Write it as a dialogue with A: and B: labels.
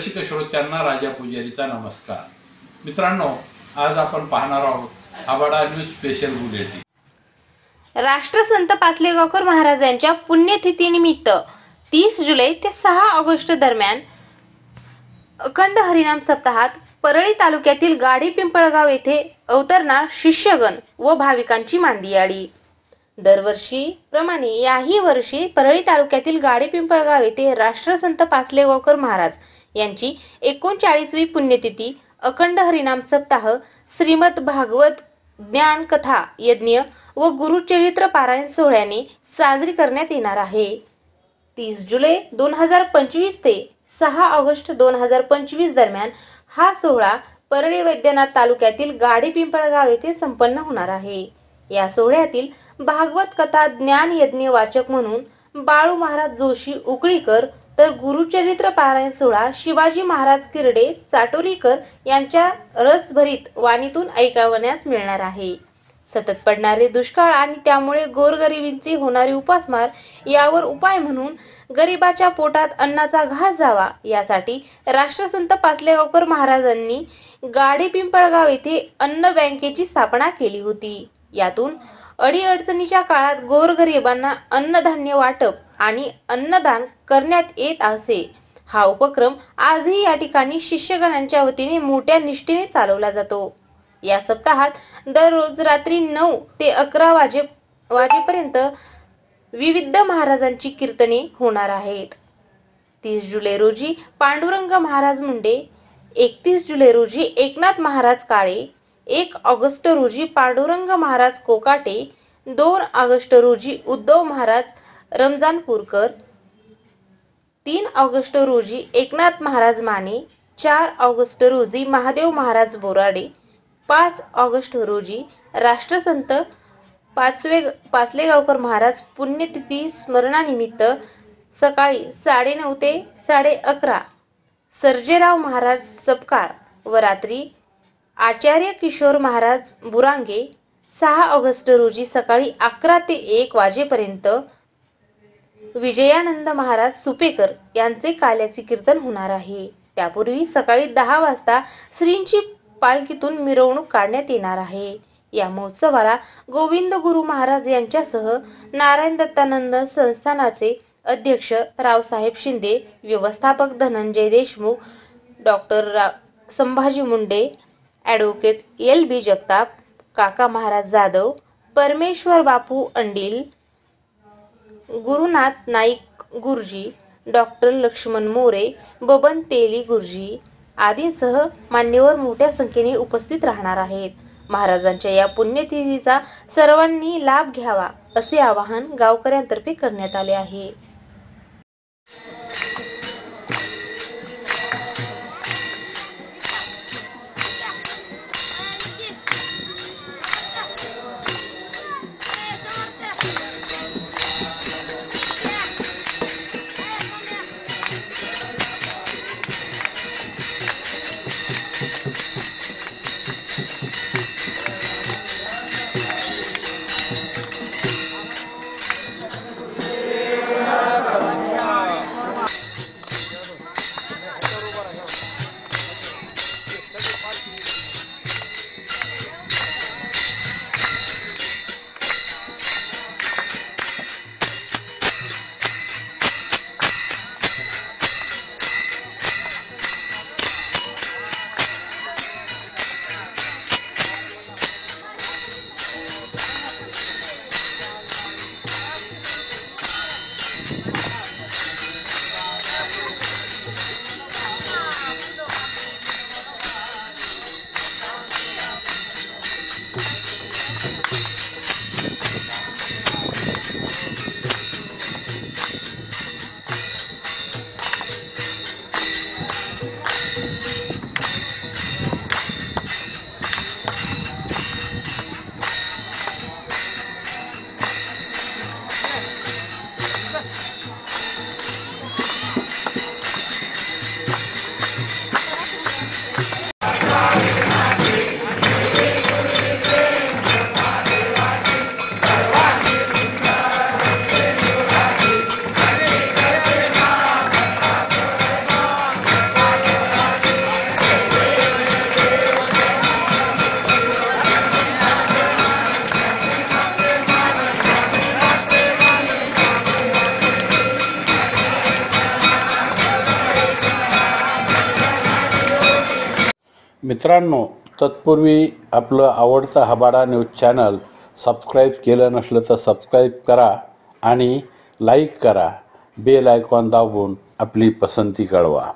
A: रसिक श्रोत्यांना राजा पुजारीचा नमस्कार. मित्रांनो, आज आपण पाहणार आहोत आबाडा न्यूज स्पेशल बुलेटिन.
B: राष्ट्रसंत पाचलेगावकर महाराज यांच्या पुण्यतिथीनिमित्त 30 जुलै ते 6 ऑगस्ट दरम्यान अखंड हरिनाम सप्ताहात परळी तालुक्यातील गाडी पिंपळगाव येथे अवतरणार शिष्यगण व भाविकांची मांदियाळी. दरवर्षी प्रमाणे याही वर्षी परळी तालुक्यातील गाडी पिंपळगाव येथे राष्ट्रसंत पाचलेगावकर महाराज यांची 39वी पुण्यतिथी अखंड हरिनाम सप्ताह, श्रीमद भागवत ज्ञान कथा यज्ञ व गुरुचरित्र पारायण सोहळ्याने साजरी करण्यात येणार आहे. 30 जुलै 2025 ते 6 ऑगस्ट 2025 दरम्यान हा सोहळा परळी वैद्यनाथ तालुक्यातील गाडी पिंपळगाव येथे संपन्न होणार आहे. या सोहळ्यातील भागवत कथा ज्ञान यज्ञ वाचक म्हणून बाळू महाराज जोशी उकळीकर, तर गुरुचरित्र पारायण सोहळा शिवाजी महाराज किरडे चाटोलीकर यांच्या रसभरीत वाणीतून ऐकवण्यास मिळणार आहे. सतत पडणारे दुष्काळ आणि त्यामुळे गोरगरिबींची होणारी उपासमार यावर उपाय म्हणून गरिबाच्या पोटात अन्नाचा घास जावा यासाठी राष्ट्रसंत पाचलेगावकर महाराजांनी गाडी पिंपळगाव येथे अन्न बँकेची स्थापना केली होती. यातून अडीअडचणीच्या काळात गोरगरिबांना अन्नधान्य वाटप आणि अन्नदान करण्यात येत असे. हा उपक्रम आजही या ठिकाणी शिष्यगणांच्या वतीने मोठ्या निष्ठेने चालवला जातो. या सप्ताहात दररोज रात्री 9 ते 11 वाजेपर्यंत विविध महाराजांची कीर्तने होणार आहेत. 30 जुलै रोजी पांडुरंग महाराज मुंडे, 31 जुलै रोजी एकनाथ महाराज काळे, 1 ऑगस्ट रोजी पांडुरंग महाराज कोकाटे, 2 ऑगस्ट रोजी उद्धव महाराज रमजानपूरकर, 3 ऑगस्ट रोजी एकनाथ महाराज माने, 4 ऑगस्ट रोजी महादेव महाराज बोराडे, 5 ऑगस्ट रोजी राष्ट्रसंत पाचलेगावकर महाराज पुण्यतिथी स्मरणानिमित्त सकाळी 9:30 ते 11:30 सर्जेराव महाराज सपकाळ व रात्री आचार्य किशोर महाराज बुरांगे. 6 ऑगस्ट रोजी सकाळी 11 ते 1 वाजेपर्यंत विजयानंद महाराज सुपेकर यांचे काल्याचे कीर्तन होणार आहे. त्यापूर्वी सकाळी 10 वाजता श्रींची पालखीतून मिरवणूक काढण्यात येणार आहे. या महोत्सवाला गोविंद गुरु महाराज यांच्यासह नारायण दत्तानंद संस्थानाचे अध्यक्ष रावसाहेब शिंदे, व्यवस्थापक Dhananjay Deshmukh, doctor Sambhaji Munde, advocate LB Jagtap, काका महाराज जाधव, परमेश्वर बापू अंडील, गुरुनाथ नाईक गुरुजी, डॉक्टर लक्ष्मण मोरे, बबन तेली गुरुजी आदींसह मान्यवर मोठ्या संख्येने उपस्थित राहणार आहेत. महाराजांच्या या पुण्यतिथीचा सर्वांनी लाभ घ्यावा असे आवाहन गावकऱ्यांतर्फे करण्यात आले आहे.
A: मित्रांनो, तत्पूर्वी आपलं आवडतं हबाडा न्यूज चॅनल सबस्क्राईब केलं नसलं तर सबस्क्राईब करा आणि लाईक करा. बेल आयकॉन दाबून आपली पसंती कळवा.